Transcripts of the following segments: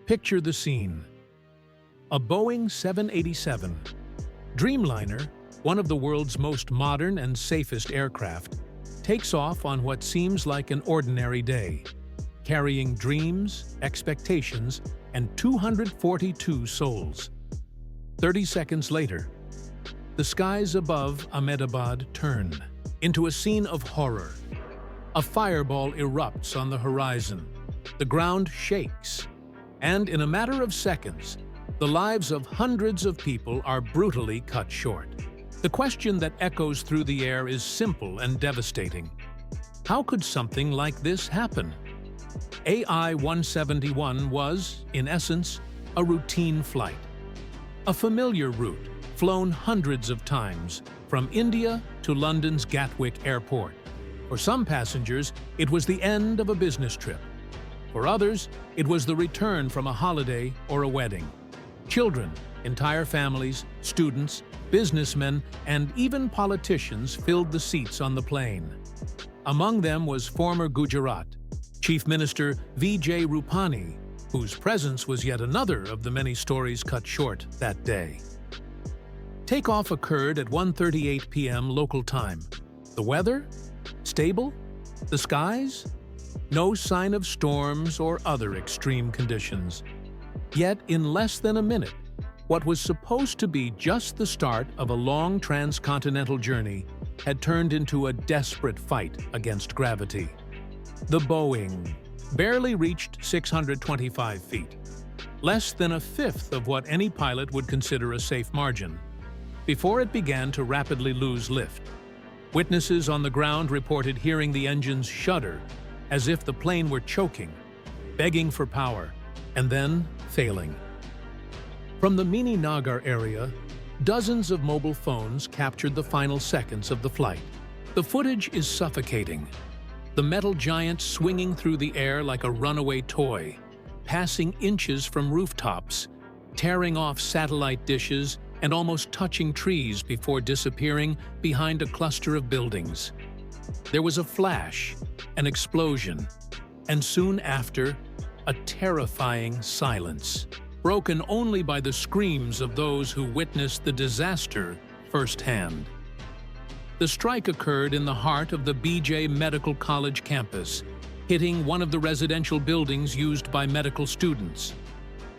Picture the scene. A Boeing 787. Dreamliner, one of the world's most modern and safest aircraft, takes off on what seems like an ordinary day, carrying dreams, expectations, and 242 souls. 30 seconds later, the skies above Ahmedabad turn into a scene of horror. A fireball erupts on the horizon, the ground shakes, and in a matter of seconds, the lives of hundreds of people are brutally cut short. The question that echoes through the air is simple and devastating. How could something like this happen? AI-171 was, in essence, a routine flight. A familiar route, flown hundreds of times, from India to London's Gatwick Airport. For some passengers, it was the end of a business trip. For others, it was the return from a holiday or a wedding. Children, entire families, students, businessmen, and even politicians filled the seats on the plane. Among them was former Gujarat Chief Minister Vijay Rupani, whose presence was yet another of the many stories cut short that day. Takeoff occurred at 1:38 p.m. local time. The weather? Stable? The skies? No sign of storms or other extreme conditions. Yet, in less than a minute, what was supposed to be just the start of a long transcontinental journey had turned into a desperate fight against gravity. The Boeing barely reached 625 feet, less than a fifth of what any pilot would consider a safe margin, before it began to rapidly lose lift. Witnesses on the ground reported hearing the engines shudder as if the plane were choking, begging for power, and then failing. From the Mini Nagar area, dozens of mobile phones captured the final seconds of the flight. The footage is suffocating. The metal giant swinging through the air like a runaway toy, passing inches from rooftops, tearing off satellite dishes, and almost touching trees before disappearing behind a cluster of buildings. There was a flash, an explosion, and soon after, a terrifying silence, broken only by the screams of those who witnessed the disaster firsthand. The strike occurred in the heart of the BJ Medical College campus, hitting one of the residential buildings used by medical students.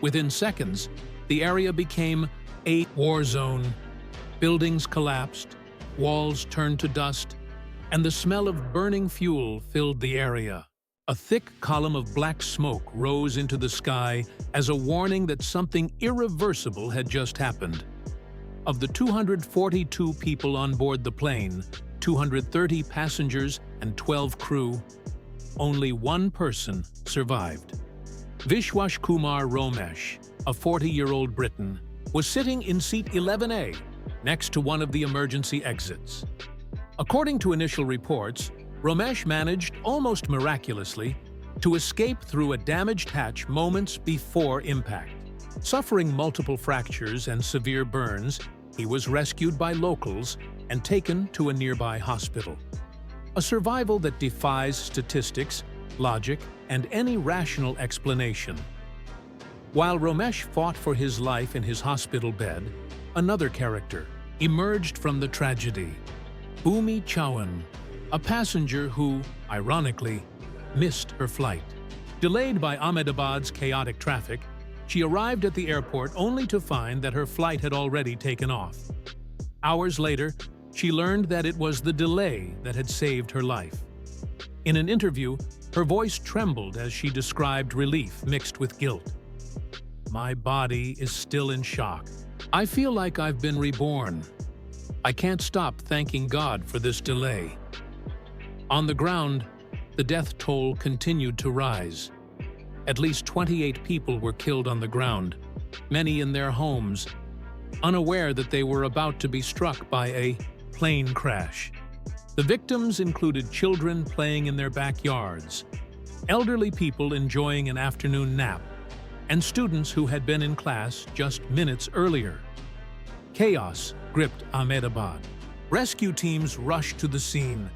Within seconds, the area became a war zone. Buildings collapsed, walls turned to dust, and the smell of burning fuel filled the area. A thick column of black smoke rose into the sky as a warning that something irreversible had just happened. Of the 242 people on board the plane, 230 passengers and 12 crew, only one person survived. Vishwash Kumar Romesh, a 40-year-old Briton, was sitting in seat 11A, next to one of the emergency exits. According to initial reports, Romesh managed, almost miraculously, to escape through a damaged hatch moments before impact. Suffering multiple fractures and severe burns, he was rescued by locals and taken to a nearby hospital. A survival that defies statistics, logic, and any rational explanation. While Romesh fought for his life in his hospital bed, another character emerged from the tragedy. Bhumi Chauhan, a passenger who, ironically, missed her flight. Delayed by Ahmedabad's chaotic traffic, she arrived at the airport only to find that her flight had already taken off. Hours later, she learned that it was the delay that had saved her life. In an interview, her voice trembled as she described relief mixed with guilt. "My body is still in shock. I feel like I've been reborn. I can't stop thanking God for this delay." On the ground, the death toll continued to rise. At least 28 people were killed on the ground, many in their homes, unaware that they were about to be struck by a plane crash. The victims included children playing in their backyards, elderly people enjoying an afternoon nap, and students who had been in class just minutes earlier. Chaos gripped Ahmedabad. Rescue teams rushed to the scene,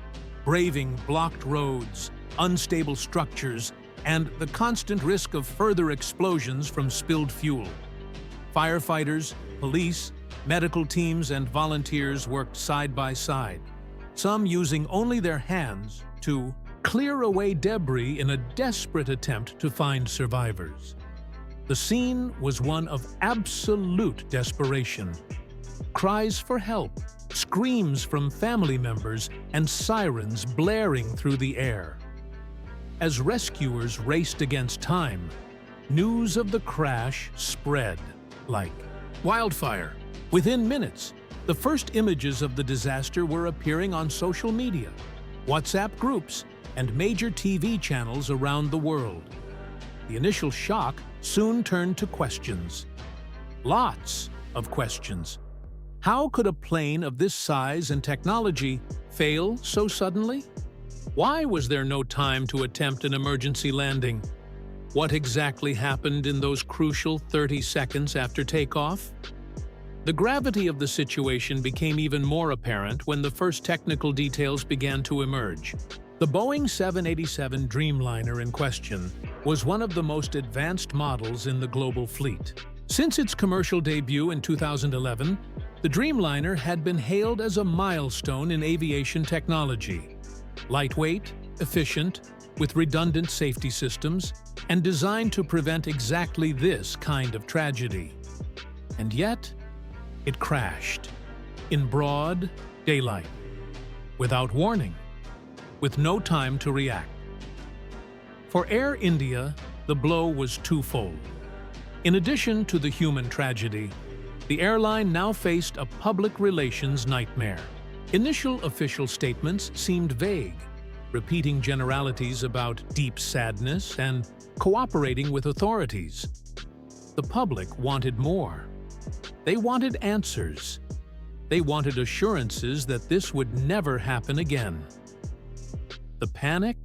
braving blocked roads, unstable structures, and the constant risk of further explosions from spilled fuel. Firefighters, police, medical teams, and volunteers worked side by side, some using only their hands to clear away debris in a desperate attempt to find survivors. The scene was one of absolute desperation. Cries for help, screams from family members, and sirens blaring through the air. As rescuers raced against time, news of the crash spread like wildfire. Within minutes, the first images of the disaster were appearing on social media, WhatsApp groups, and major TV channels around the world. The initial shock soon turned to questions. Lots of questions. How could a plane of this size and technology fail so suddenly? Why was there no time to attempt an emergency landing? What exactly happened in those crucial 30 seconds after takeoff? The gravity of the situation became even more apparent when the first technical details began to emerge. The Boeing 787 Dreamliner in question was one of the most advanced models in the global fleet. Since its commercial debut in 2011, the Dreamliner had been hailed as a milestone in aviation technology. Lightweight, efficient, with redundant safety systems, and designed to prevent exactly this kind of tragedy. And yet, it crashed in broad daylight, without warning, with no time to react. For Air India, the blow was twofold. In addition to the human tragedy, the airline now faced a public relations nightmare. Initial official statements seemed vague, repeating generalities about deep sadness and cooperating with authorities. The public wanted more. They wanted answers. They wanted assurances that this would never happen again. The panic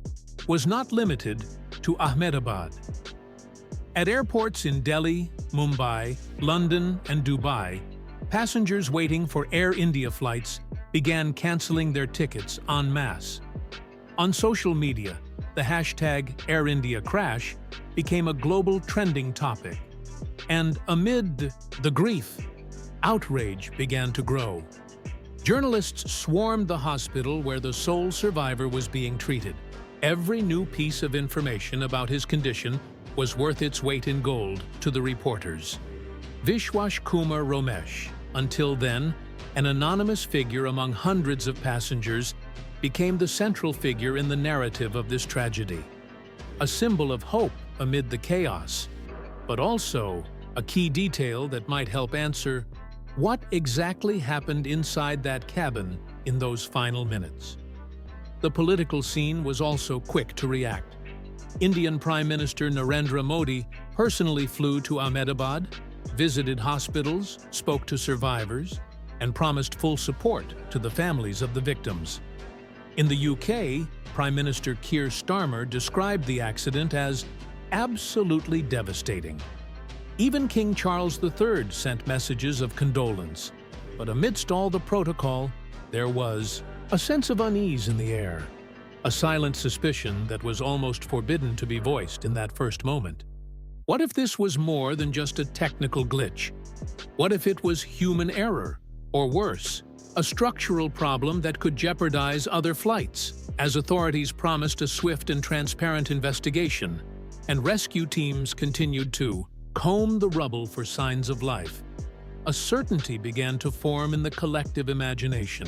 was not limited to Ahmedabad. At airports in Delhi, Mumbai, London, and Dubai, passengers waiting for Air India flights began canceling their tickets en masse. On social media, the hashtag #AirIndiaCrash became a global trending topic. And amid the grief, outrage began to grow. Journalists swarmed the hospital where the sole survivor was being treated. Every new piece of information about his condition was worth its weight in gold to the reporters. Vishwas Kumar Romesh, until then an anonymous figure among hundreds of passengers, became the central figure in the narrative of this tragedy. A symbol of hope amid the chaos, but also a key detail that might help answer what exactly happened inside that cabin in those final minutes. The political scene was also quick to react. Indian Prime Minister Narendra Modi personally flew to Ahmedabad, visited hospitals, spoke to survivors, and promised full support to the families of the victims. In the UK, Prime Minister Keir Starmer described the accident as absolutely devastating. Even King Charles III sent messages of condolence, but amidst all the protocol, there was a sense of unease in the air, a silent suspicion that was almost forbidden to be voiced in that first moment. What if this was more than just a technical glitch? What if it was human error, or worse, a structural problem that could jeopardize other flights, as authorities promised a swift and transparent investigation, and rescue teams continued to comb the rubble for signs of life? A certainty began to form in the collective imagination.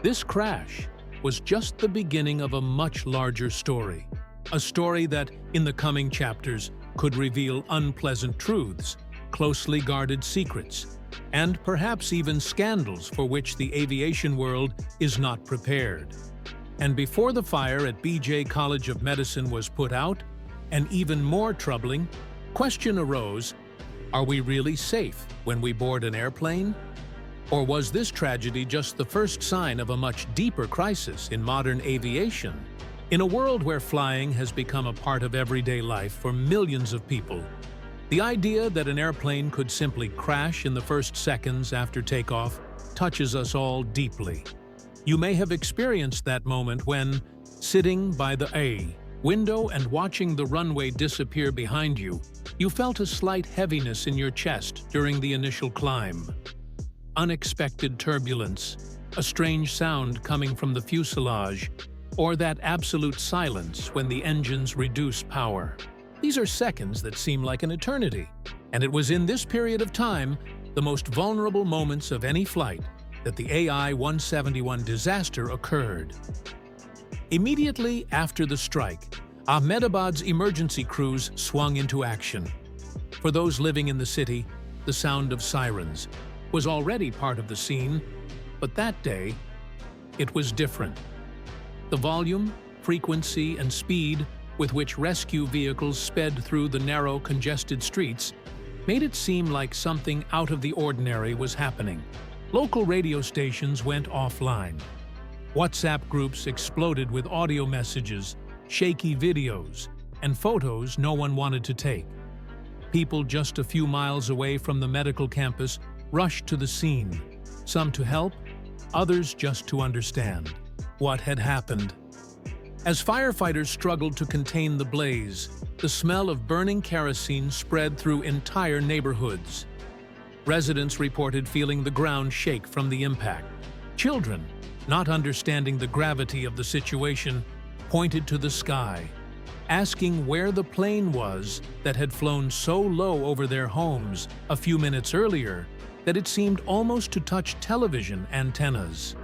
This crash was just the beginning of a much larger story, a story that, in the coming chapters, could reveal unpleasant truths, closely guarded secrets, and perhaps even scandals for which the aviation world is not prepared. And before the fire at BJ College of Medicine was put out, an even more troubling question arose: are we really safe when we board an airplane? Or was this tragedy just the first sign of a much deeper crisis in modern aviation? In a world where flying has become a part of everyday life for millions of people, the idea that an airplane could simply crash in the first seconds after takeoff touches us all deeply. You may have experienced that moment when, sitting by the window and watching the runway disappear behind you, you felt a slight heaviness in your chest during the initial climb. Unexpected turbulence, a strange sound coming from the fuselage, or that absolute silence when the engines reduce power. These are seconds that seem like an eternity, and it was in this period of time, the most vulnerable moments of any flight, that the AI-171 disaster occurred. Immediately after the strike, Ahmedabad's emergency crews swung into action. For those living in the city, the sound of sirens was already part of the scene, but that day, it was different. The volume, frequency, and speed with which rescue vehicles sped through the narrow, congested streets made it seem like something out of the ordinary was happening. Local radio stations went offline. WhatsApp groups exploded with audio messages, shaky videos, and photos no one wanted to take. People just a few miles away from the medical campus rushed to the scene, some to help, others just to understand what had happened. As firefighters struggled to contain the blaze, the smell of burning kerosene spread through entire neighborhoods. Residents reported feeling the ground shake from the impact. Children, not understanding the gravity of the situation, pointed to the sky, asking where the plane was that had flown so low over their homes a few minutes earlier that it seemed almost to touch television antennas.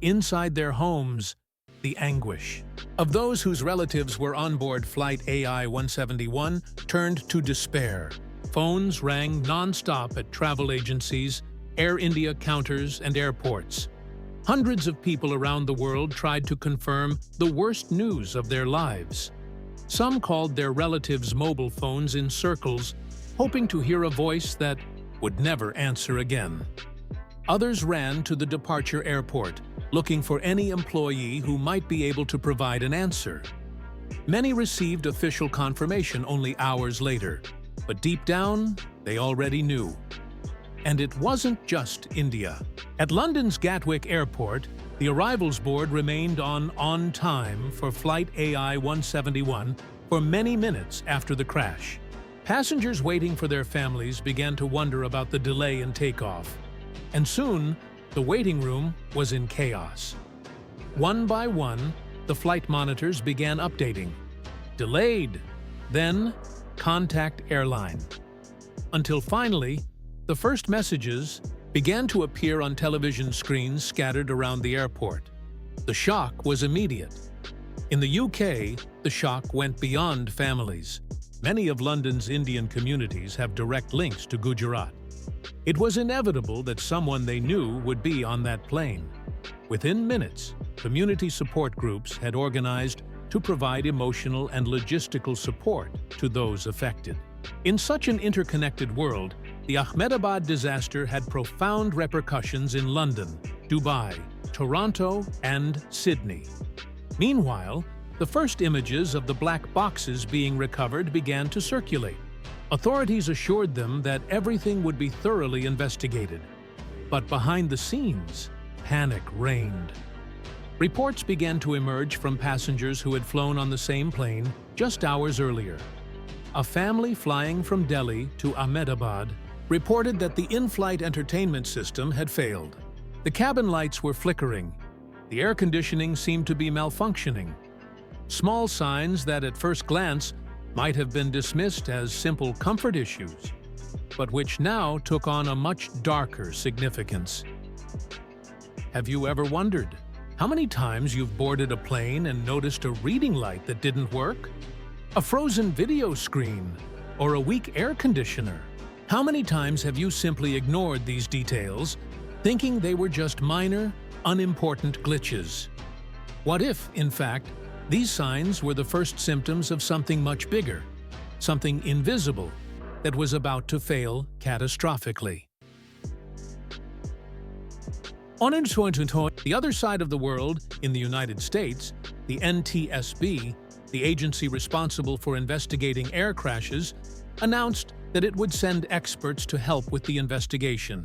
Inside their homes, the anguish of those whose relatives were on board Flight AI-171 turned to despair. Phones rang non-stop at travel agencies, Air India counters, and airports. Hundreds of people around the world tried to confirm the worst news of their lives. Some called their relatives' mobile phones in circles, hoping to hear a voice that would never answer again. Others ran to the departure airport, looking for any employee who might be able to provide an answer. Many received official confirmation only hours later, but deep down, they already knew. And it wasn't just India. At London's Gatwick Airport, the arrivals board remained on time for Flight AI-171 for many minutes after the crash. Passengers waiting for their families began to wonder about the delay in takeoff. And soon, the waiting room was in chaos. One by one, the flight monitors began updating. Delayed, then contact airline. Until finally, the first messages began to appear on television screens scattered around the airport. The shock was immediate. In the UK, the shock went beyond families. Many of London's Indian communities have direct links to Gujarat. It was inevitable that someone they knew would be on that plane. Within minutes, community support groups had organized to provide emotional and logistical support to those affected. In such an interconnected world, the Ahmedabad disaster had profound repercussions in London, Dubai, Toronto, and Sydney. Meanwhile, the first images of the black boxes being recovered began to circulate. Authorities assured them that everything would be thoroughly investigated. But behind the scenes, panic reigned. Reports began to emerge from passengers who had flown on the same plane just hours earlier. A family flying from Delhi to Ahmedabad reported that the in-flight entertainment system had failed. The cabin lights were flickering. The air conditioning seemed to be malfunctioning. Small signs that at first glance might have been dismissed as simple comfort issues, but which now took on a much darker significance. Have you ever wondered how many times you've boarded a plane and noticed a reading light that didn't work? A frozen video screen? Or a weak air conditioner? How many times have you simply ignored these details, thinking they were just minor, unimportant glitches? What if, in fact, these signs were the first symptoms of something much bigger, something invisible, that was about to fail catastrophically? On the other side of the world, in the United States, the NTSB, the agency responsible for investigating air crashes, announced that it would send experts to help with the investigation.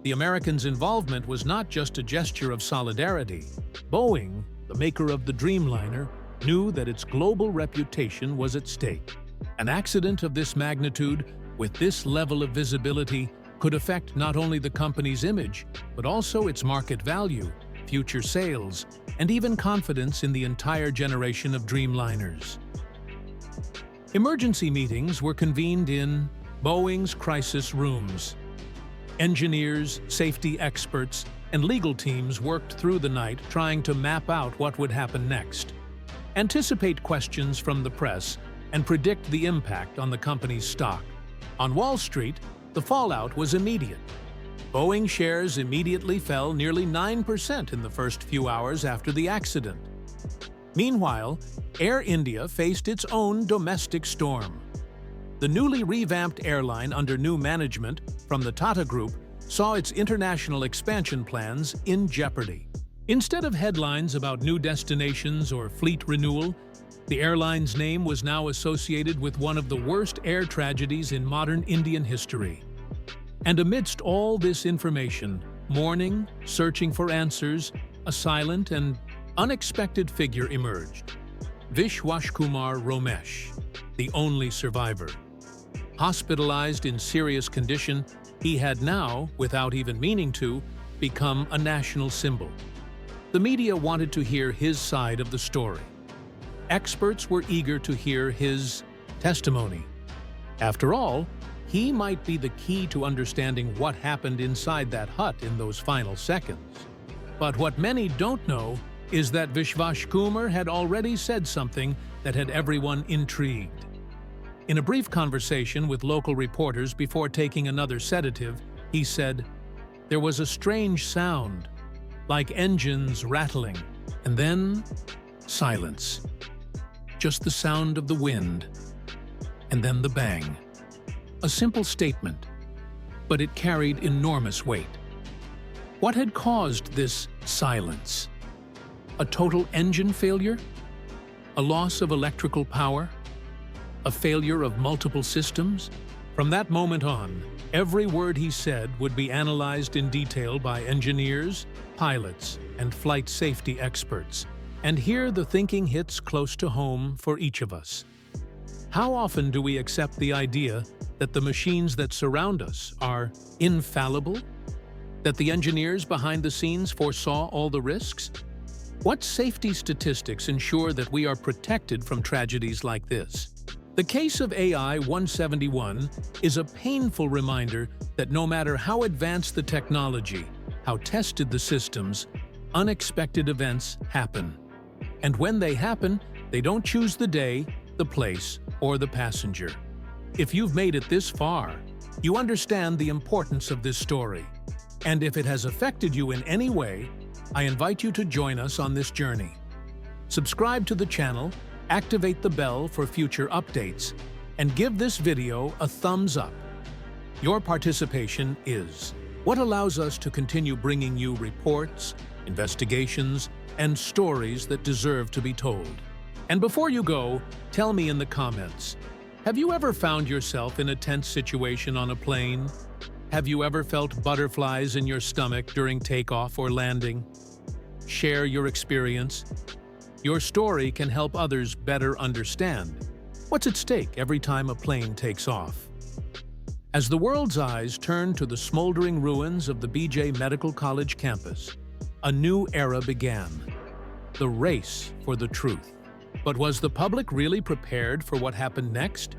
The Americans' involvement was not just a gesture of solidarity. Boeing, the maker of the Dreamliner, knew that its global reputation was at stake. An accident of this magnitude, with this level of visibility, could affect not only the company's image, but also its market value, future sales, and even confidence in the entire generation of Dreamliners. Emergency meetings were convened in Boeing's crisis rooms. Engineers, safety experts, and legal teams worked through the night trying to map out what would happen next, anticipate questions from the press, and predict the impact on the company's stock. On Wall Street, the fallout was immediate. Boeing shares immediately fell nearly 9% in the first few hours after the accident. Meanwhile, Air India faced its own domestic storm. The newly revamped airline under new management from the Tata Group saw its international expansion plans in jeopardy. Instead of headlines about new destinations or fleet renewal, the airline's name was now associated with one of the worst air tragedies in modern Indian history. And amidst all this information, mourning, searching for answers, a silent and unexpected figure emerged. Vishwashkumar Romesh, the only survivor. Hospitalized in serious condition, he had now, without even meaning to, become a national symbol. The media wanted to hear his side of the story. Experts were eager to hear his testimony. After all, he might be the key to understanding what happened inside that hut in those final seconds. But what many don't know is that Vishwashkumar had already said something that had everyone intrigued. In a brief conversation with local reporters before taking another sedative, he said, "There was a strange sound, like engines rattling, and then silence. Just the sound of the wind, and then the bang." A simple statement, but it carried enormous weight. What had caused this silence? A total engine failure? A loss of electrical power? A failure of multiple systems? From that moment on, every word he said would be analyzed in detail by engineers, pilots, and flight safety experts. And here the thinking hits close to home for each of us. How often do we accept the idea that the machines that surround us are infallible? That the engineers behind the scenes foresaw all the risks? What safety statistics ensure that we are protected from tragedies like this? The case of AI-171 is a painful reminder that no matter how advanced the technology, how tested the systems, unexpected events happen. And when they happen, they don't choose the day, the place, or the passenger. If you've made it this far, you understand the importance of this story. And if it has affected you in any way, I invite you to join us on this journey. Subscribe to the channel, activate the bell for future updates, and give this video a thumbs up. Your participation is what allows us to continue bringing you reports, investigations, and stories that deserve to be told. And before you go, tell me in the comments, have you ever found yourself in a tense situation on a plane? Have you ever felt butterflies in your stomach during takeoff or landing? Share your experience. Your story can help others better understand what's at stake every time a plane takes off. As the world's eyes turn to the smoldering ruins of the BJ Medical College campus, a new era began. The race for the truth. But was the public really prepared for what happened next?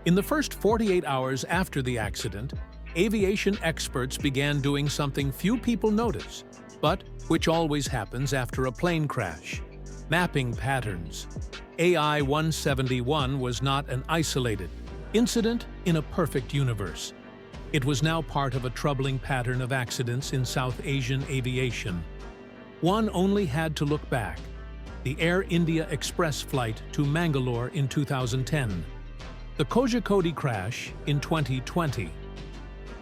In the first 48 hours after the accident, aviation experts began doing something few people notice, but which always happens after a plane crash: mapping patterns. AI-171 was not an isolated incident in a perfect universe. It was now part of a troubling pattern of accidents in South Asian aviation. One only had to look back: the Air India Express flight to Mangalore in 2010, the Kozhikode crash in 2020,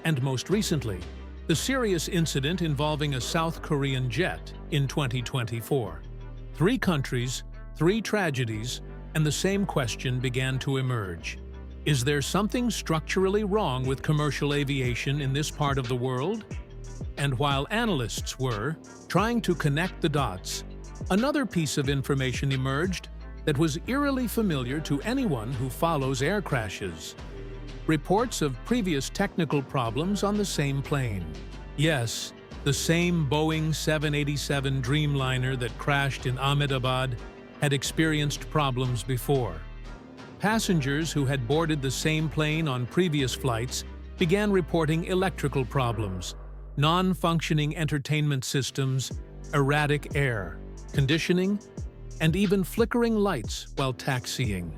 and most recently, the serious incident involving a South Korean jet in 2024. 3 countries, 3 tragedies, and the same question began to emerge. Is there something structurally wrong with commercial aviation in this part of the world? And while analysts were trying to connect the dots, another piece of information emerged that was eerily familiar to anyone who follows air crashes. Reports of previous technical problems on the same plane. Yes, the same Boeing 787 Dreamliner that crashed in Ahmedabad had experienced problems before. Passengers who had boarded the same plane on previous flights began reporting electrical problems, non-functioning entertainment systems, erratic air, conditioning, and even flickering lights while taxiing.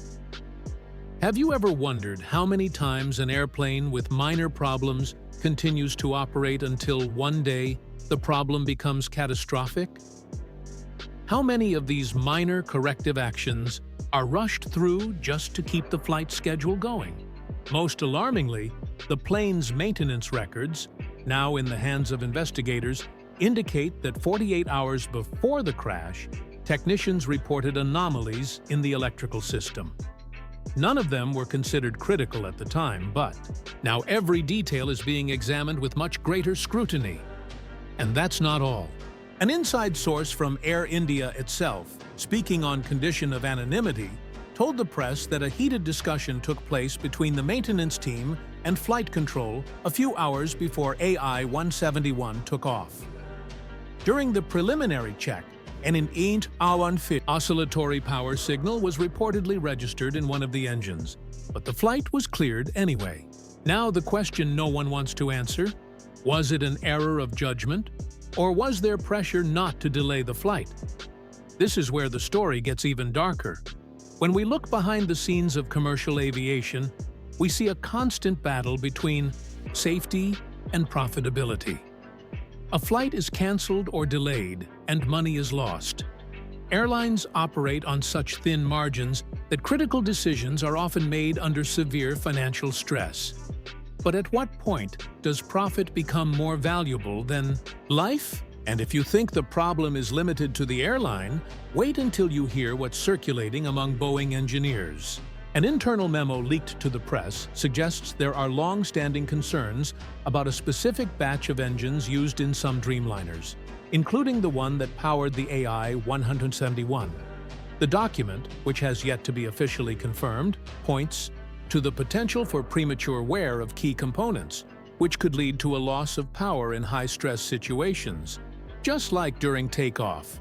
Have you ever wondered how many times an airplane with minor problems continues to operate until one day the problem becomes catastrophic? How many of these minor corrective actions are rushed through just to keep the flight schedule going? Most alarmingly, the plane's maintenance records, now in the hands of investigators, indicate that 48 hours before the crash, technicians reported anomalies in the electrical system. None of them were considered critical at the time, but now every detail is being examined with much greater scrutiny. And that's not all. An inside source from Air India itself, speaking on condition of anonymity, told the press that a heated discussion took place between the maintenance team and flight control a few hours before AI-171 took off. During the preliminary check, an unanswered oscillatory power signal was reportedly registered in one of the engines, but the flight was cleared anyway. Now the question no one wants to answer: was it an error of judgment, or was there pressure not to delay the flight? This is where the story gets even darker. When we look behind the scenes of commercial aviation, we see a constant battle between safety and profitability. A flight is canceled or delayed, and money is lost. Airlines operate on such thin margins that critical decisions are often made under severe financial stress. But at what point does profit become more valuable than life? And if you think the problem is limited to the airline, wait until you hear what's circulating among Boeing engineers. An internal memo leaked to the press suggests there are long-standing concerns about a specific batch of engines used in some Dreamliners, including the one that powered the AI-171. The document, which has yet to be officially confirmed, points to the potential for premature wear of key components, which could lead to a loss of power in high-stress situations, just like during takeoff.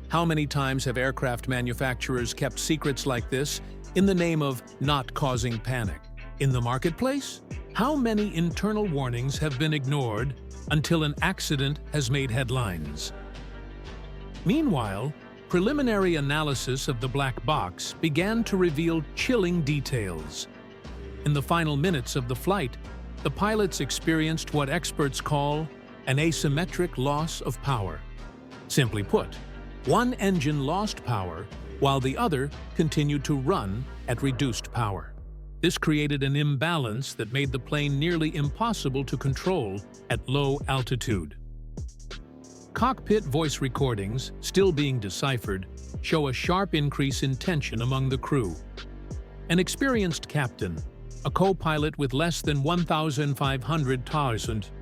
How many times have aircraft manufacturers kept secrets like this in the name of not causing panic? In the marketplace, how many internal warnings have been ignored until an accident has made headlines? Meanwhile, preliminary analysis of the black box began to reveal chilling details. In the final minutes of the flight, the pilots experienced what experts call an asymmetric loss of power. Simply put, one engine lost power while the other continued to run at reduced power. This created an imbalance that made the plane nearly impossible to control at low altitude. Cockpit voice recordings, still being deciphered, show a sharp increase in tension among the crew. An experienced captain, a co-pilot with less than 1,500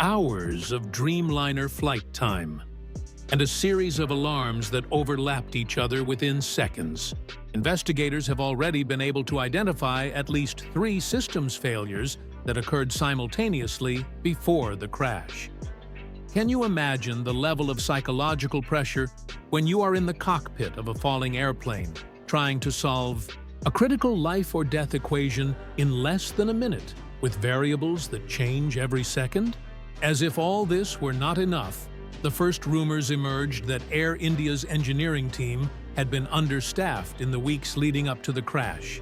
hours of Dreamliner flight time, and a series of alarms that overlapped each other within seconds. Investigators have already been able to identify at least 3 systems failures that occurred simultaneously before the crash. Can you imagine the level of psychological pressure when you are in the cockpit of a falling airplane, trying to solve a critical life or death equation in less than a minute, with variables that change every second? As if all this were not enough, the first rumors emerged that Air India's engineering team had been understaffed in the weeks leading up to the crash.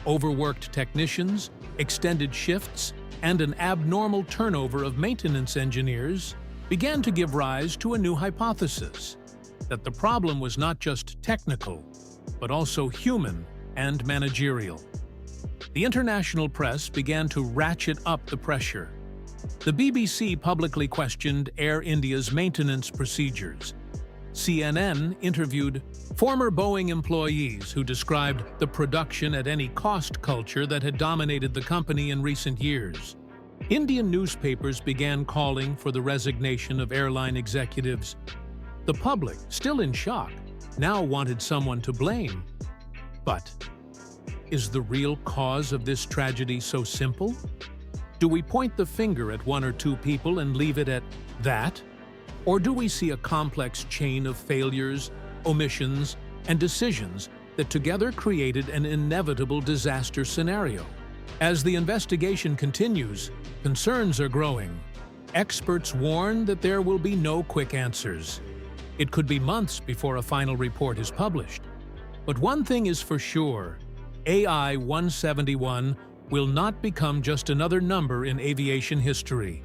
Overworked technicians, extended shifts, and an abnormal turnover of maintenance engineers began to give rise to a new hypothesis: that the problem was not just technical, but also human and managerial. The international press began to ratchet up the pressure. The BBC publicly questioned Air India's maintenance procedures. CNN interviewed former Boeing employees who described the production-at-any-cost culture that had dominated the company in recent years. Indian newspapers began calling for the resignation of airline executives. The public, still in shock, now wanted someone to blame. But is the real cause of this tragedy so simple? Do we point the finger at one or two people and leave it at that? Or do we see a complex chain of failures, omissions, and decisions that together created an inevitable disaster scenario? As the investigation continues, concerns are growing. Experts warn that there will be no quick answers. It could be months before a final report is published. But one thing is for sure, AI-171 will not become just another number in aviation history.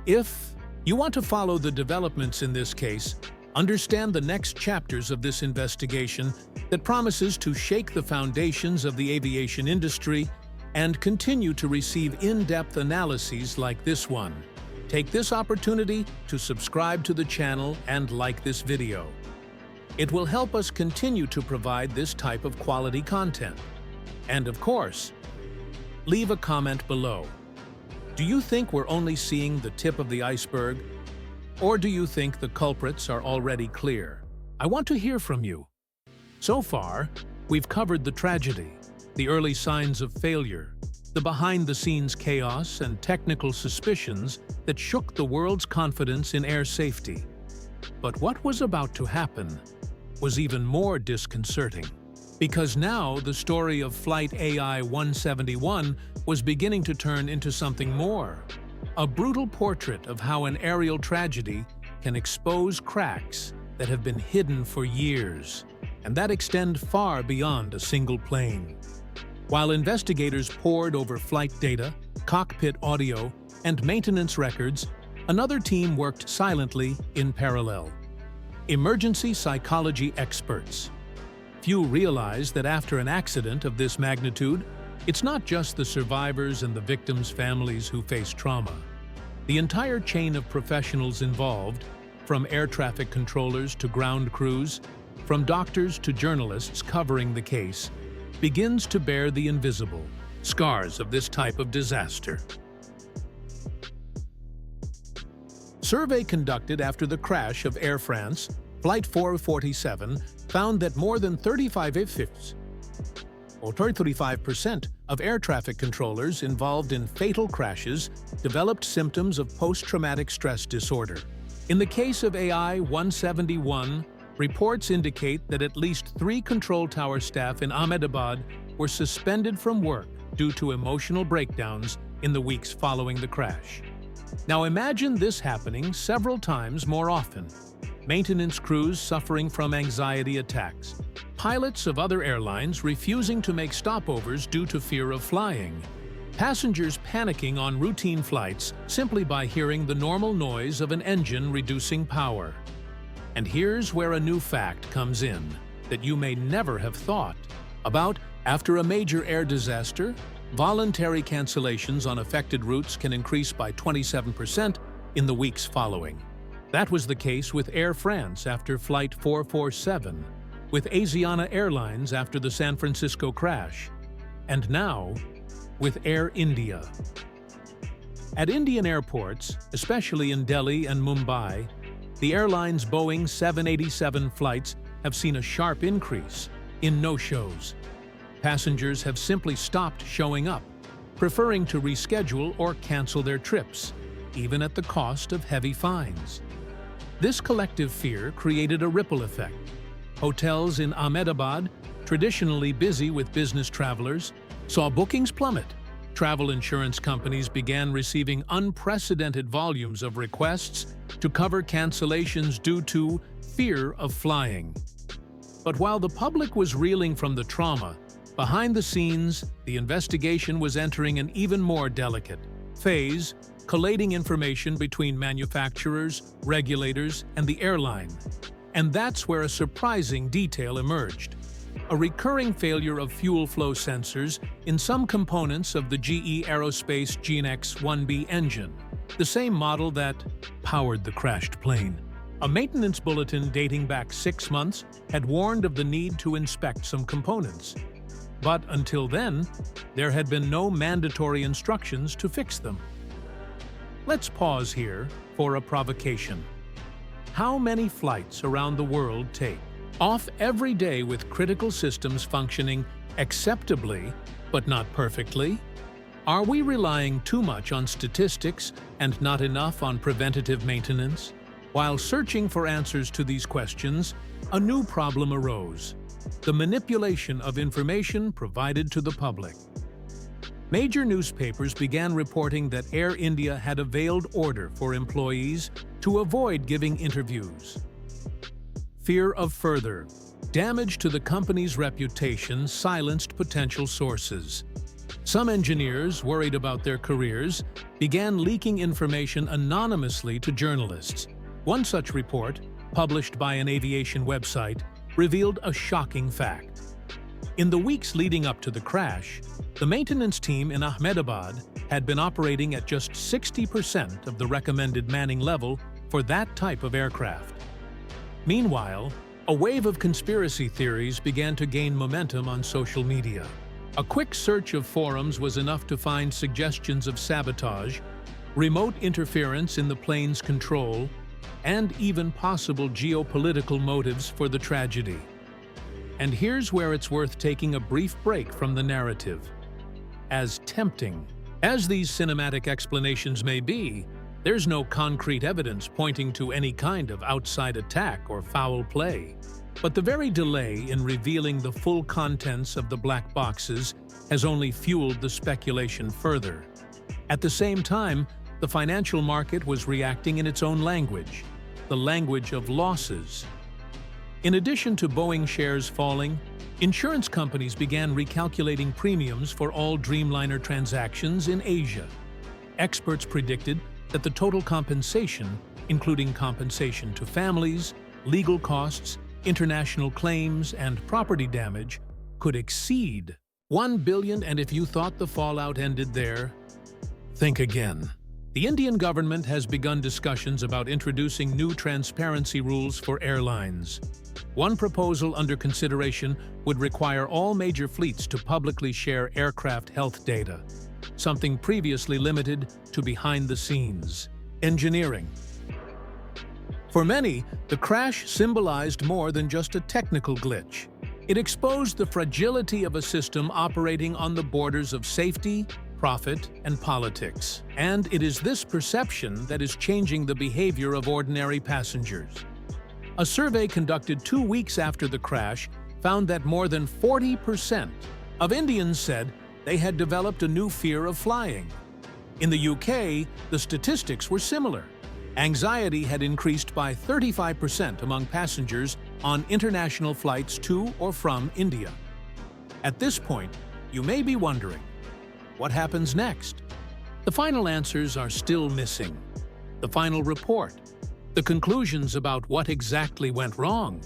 If you want to follow the developments in this case, understand the next chapters of this investigation that promises to shake the foundations of the aviation industry and continue to receive in-depth analyses like this one. Take this opportunity to subscribe to the channel and like this video. It will help us continue to provide this type of quality content. And of course, leave a comment below. Do you think we're only seeing the tip of the iceberg? Or do you think the culprits are already clear? I want to hear from you. So far, we've covered the tragedy, the early signs of failure, the behind-the-scenes chaos and technical suspicions that shook the world's confidence in air safety. But what was about to happen was even more disconcerting, because now the story of Flight AI-171 was beginning to turn into something more. A brutal portrait of how an aerial tragedy can expose cracks that have been hidden for years, and that extend far beyond a single plane. While investigators pored over flight data, cockpit audio, and maintenance records, another team worked silently in parallel. Emergency psychology experts. Few realize that after an accident of this magnitude, it's not just the survivors and the victims' families who face trauma. The entire chain of professionals involved, from air traffic controllers to ground crews, from doctors to journalists covering the case, begins to bear the invisible scars of this type of disaster. Survey conducted after the crash of Air France, Flight 447, found that more than 35% of air traffic controllers involved in fatal crashes developed symptoms of post-traumatic stress disorder. In the case of AI-171, reports indicate that at least 3 control tower staff in Ahmedabad were suspended from work due to emotional breakdowns in the weeks following the crash. Now imagine this happening several times more often. Maintenance crews suffering from anxiety attacks, pilots of other airlines refusing to make stopovers due to fear of flying, passengers panicking on routine flights simply by hearing the normal noise of an engine reducing power. And here's where a new fact comes in that you may never have thought about. After a major air disaster, voluntary cancellations on affected routes can increase by 27% in the weeks following. That was the case with Air France after Flight 447, with Asiana Airlines after the San Francisco crash, and now with Air India. At Indian airports, especially in Delhi and Mumbai, the airline's Boeing 787 flights have seen a sharp increase in no-shows. Passengers have simply stopped showing up, preferring to reschedule or cancel their trips, even at the cost of heavy fines. This collective fear created a ripple effect. Hotels in Ahmedabad, traditionally busy with business travelers, saw bookings plummet. Travel insurance companies began receiving unprecedented volumes of requests to cover cancellations due to fear of flying. But while the public was reeling from the trauma, behind the scenes, the investigation was entering an even more delicate phase, collating information between manufacturers, regulators, and the airline. And that's where a surprising detail emerged. A recurring failure of fuel flow sensors in some components of the GE Aerospace GEnx-1B engine, the same model that powered the crashed plane. A maintenance bulletin dating back 6 months had warned of the need to inspect some components. But until then, there had been no mandatory instructions to fix them. Let's pause here for a provocation. How many flights around the world take Off every day with critical systems functioning acceptably, but not perfectly? Are we relying too much on statistics and not enough on preventative maintenance? While searching for answers to these questions, a new problem arose: the manipulation of information provided to the public. Major newspapers began reporting that Air India had a veiled order for employees to avoid giving interviews. Fear of further damage to the company's reputation silenced potential sources. Some engineers, worried about their careers, began leaking information anonymously to journalists. One such report, published by an aviation website, revealed a shocking fact. In the weeks leading up to the crash, the maintenance team in Ahmedabad had been operating at just 60% of the recommended manning level for that type of aircraft. Meanwhile, a wave of conspiracy theories began to gain momentum on social media. A quick search of forums was enough to find suggestions of sabotage, remote interference in the plane's control, and even possible geopolitical motives for the tragedy. And here's where it's worth taking a brief break from the narrative. As tempting as these cinematic explanations may be, there's no concrete evidence pointing to any kind of outside attack or foul play. But the very delay in revealing the full contents of the black boxes has only fueled the speculation further. At the same time, the financial market was reacting in its own language, the language of losses. In addition to Boeing shares falling, insurance companies began recalculating premiums for all Dreamliner transactions in Asia. Experts predicted that the total compensation, including compensation to families, legal costs, international claims, and property damage, could exceed $1 billion. And if you thought the fallout ended there, think again. The Indian government has begun discussions about introducing new transparency rules for airlines. One proposal under consideration would require all major fleets to publicly share aircraft health data, something previously limited to behind-the-scenes engineering. For many, the crash symbolized more than just a technical glitch. It exposed the fragility of a system operating on the borders of safety, profit, and politics. And it is this perception that is changing the behavior of ordinary passengers. A survey conducted 2 weeks after the crash found that more than 40% of Indians said they had developed a new fear of flying. In the UK, the statistics were similar. Anxiety had increased by 35% among passengers on international flights to or from India. At this point, you may be wondering, what happens next? The final answers are still missing. The final report, the conclusions about what exactly went wrong,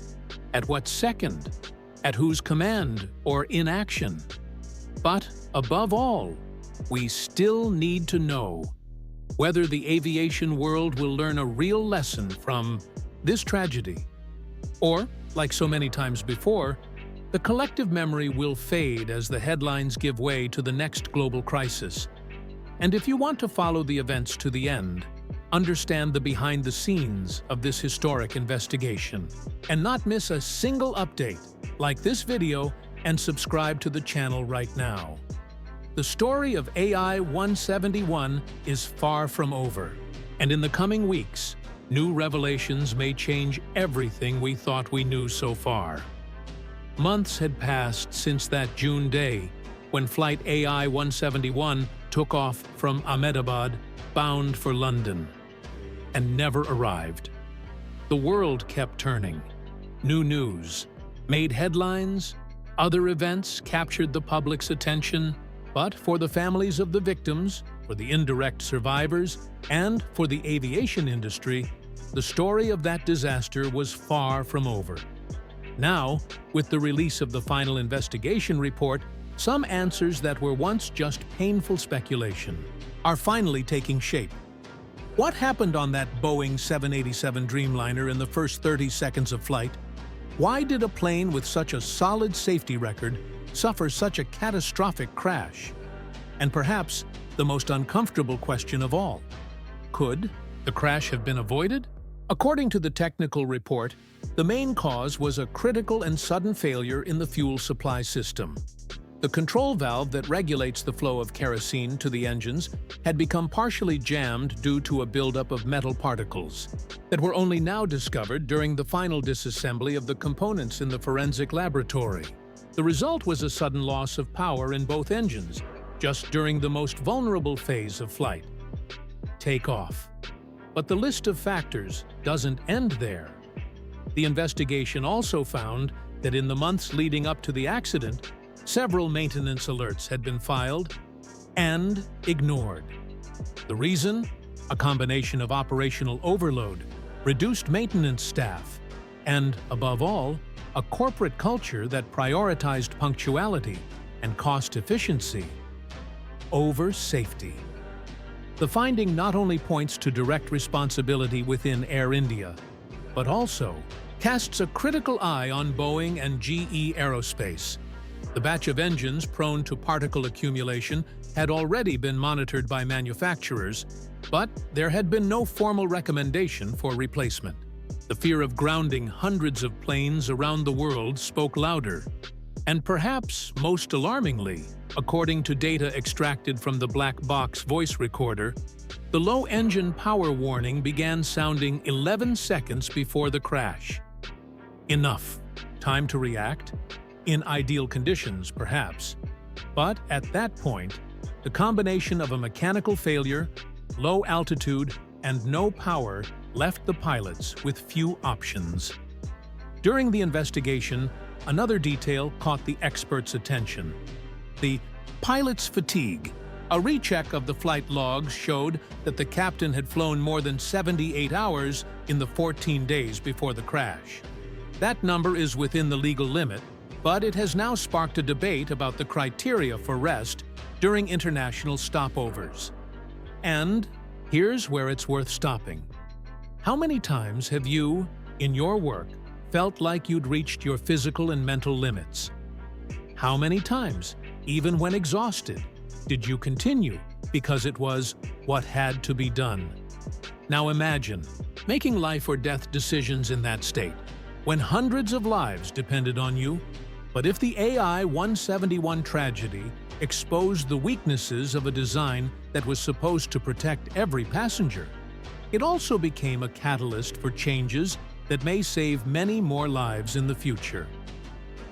at what second, at whose command or inaction. But above all, we still need to know whether the aviation world will learn a real lesson from this tragedy, or, like so many times before, the collective memory will fade as the headlines give way to the next global crisis. And if you want to follow the events to the end, understand the behind-the-scenes of this historic investigation, and not miss a single update, like this video and subscribe to the channel right now. The story of AI-171 is far from over, and in the coming weeks, new revelations may change everything we thought we knew so far. Months had passed since that June day when Flight AI-171 took off from Ahmedabad, bound for London, and never arrived. The world kept turning. New news made headlines, other events captured the public's attention, but for the families of the victims, for the indirect survivors, and for the aviation industry, the story of that disaster was far from over. Now, with the release of the final investigation report, some answers that were once just painful speculation are finally taking shape. What happened on that Boeing 787 Dreamliner in the first 30 seconds of flight? Why did a plane with such a solid safety record suffer such a catastrophic crash? And perhaps the most uncomfortable question of all, could the crash have been avoided? According to the technical report, the main cause was a critical and sudden failure in the fuel supply system. The control valve that regulates the flow of kerosene to the engines had become partially jammed due to a buildup of metal particles that were only now discovered during the final disassembly of the components in the forensic laboratory. The result was a sudden loss of power in both engines, just during the most vulnerable phase of flight, takeoff. But the list of factors doesn't end there. The investigation also found that in the months leading up to the accident, several maintenance alerts had been filed and ignored. The reason? A combination of operational overload, reduced maintenance staff, and, above all, a corporate culture that prioritized punctuality and cost efficiency over safety. The finding not only points to direct responsibility within Air India, but also casts a critical eye on Boeing and GE Aerospace. The batch of engines prone to particle accumulation had already been monitored by manufacturers, but there had been no formal recommendation for replacement. The fear of grounding hundreds of planes around the world spoke louder. And perhaps most alarmingly, according to data extracted from the black box voice recorder, the low engine power warning began sounding 11 seconds before the crash. Enough. Time to react? In ideal conditions, perhaps. But at that point, the combination of a mechanical failure, low altitude, and no power left the pilots with few options. During the investigation, another detail caught the experts' attention: the pilot's fatigue. A recheck of the flight logs showed that the captain had flown more than 78 hours in the 14 days before the crash. That number is within the legal limit, but it has now sparked a debate about the criteria for rest during international stopovers. And here's where it's worth stopping. How many times have you, in your work, felt like you'd reached your physical and mental limits? How many times, even when exhausted, did you continue because it was what had to be done? Now imagine making life or death decisions in that state, when hundreds of lives depended on you. But if the AI-171 tragedy exposed the weaknesses of a design that was supposed to protect every passenger, it also became a catalyst for changes that may save many more lives in the future.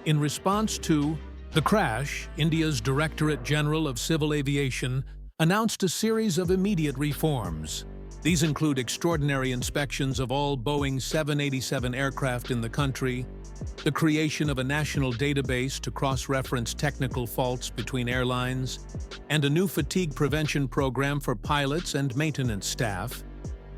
In response to the crash, India's Directorate General of Civil Aviation announced a series of immediate reforms. These include extraordinary inspections of all Boeing 787 aircraft in the country, the creation of a national database to cross-reference technical faults between airlines, and a new fatigue prevention program for pilots and maintenance staff.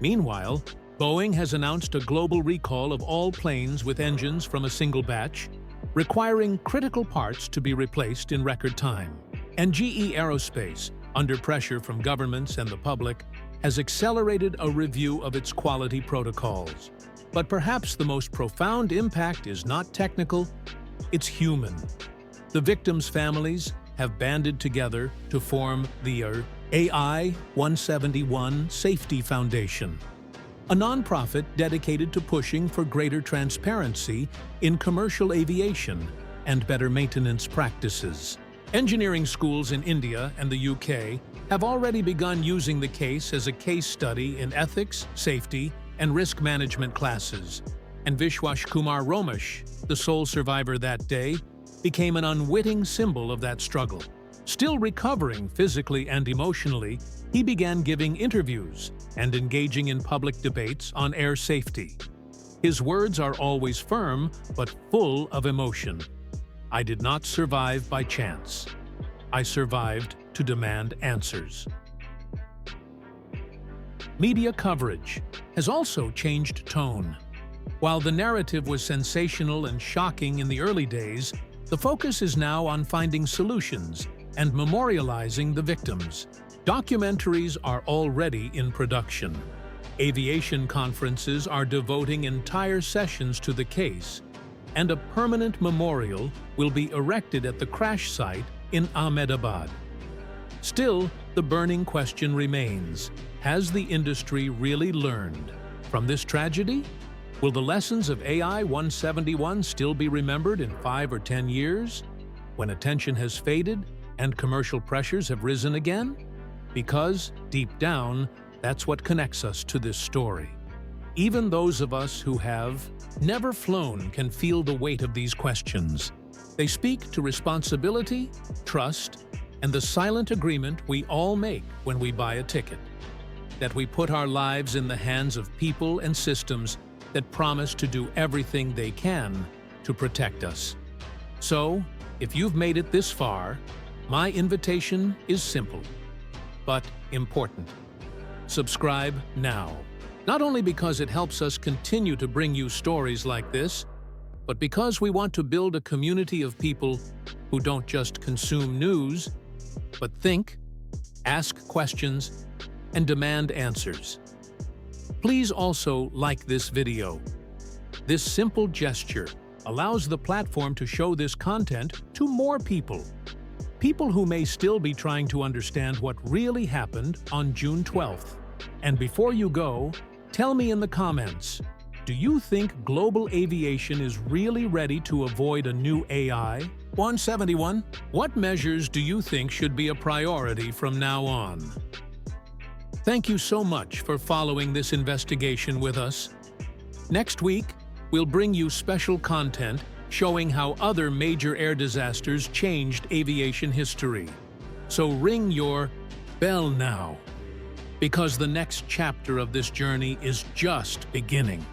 Meanwhile, Boeing has announced a global recall of all planes with engines from a single batch, requiring critical parts to be replaced in record time. And GE Aerospace, under pressure from governments and the public, has accelerated a review of its quality protocols. But perhaps the most profound impact is not technical, it's human. The victims' families have banded together to form the AI-171 Safety Foundation, a nonprofit dedicated to pushing for greater transparency in commercial aviation and better maintenance practices. Engineering schools in India and the UK have already begun using the case as a case study in ethics, safety, and risk management classes, and Vishwash Kumar Romesh, the sole survivor that day, became an unwitting symbol of that struggle. Still recovering physically and emotionally, he began giving interviews and engaging in public debates on air safety. His words are always firm, but full of emotion. I did not survive by chance. I survived to demand answers. Media coverage has also changed tone. While the narrative was sensational and shocking in the early days, the focus is now on finding solutions and memorializing the victims. Documentaries are already in production. Aviation conferences are devoting entire sessions to the case, and a permanent memorial will be erected at the crash site in Ahmedabad. Still, the burning question remains: has the industry really learned From this tragedy, will the lessons of AI 171 still be remembered in 5 or 10 years, when attention has faded and commercial pressures have risen again? Because, deep down, that's what connects us to this story. Even those of us who have never flown can feel the weight of these questions. They speak to responsibility, trust, and the silent agreement we all make when we buy a ticket. That we put our lives in the hands of people and systems that promise to do everything they can to protect us. So, if you've made it this far, my invitation is simple, but important. Subscribe now. Not only because it helps us continue to bring you stories like this, but because we want to build a community of people who don't just consume news, but think, ask questions, and demand answers. Please also like this video. This simple gesture allows the platform to show this content to more people. People who may still be trying to understand what really happened on June 12th. And before you go, tell me in the comments, do you think global aviation is really ready to avoid a new AI 171? What measures do you think should be a priority from now on? Thank you so much for following this investigation with us. Next week, we'll bring you special content showing how other major air disasters changed aviation history. So ring your bell now, because the next chapter of this journey is just beginning.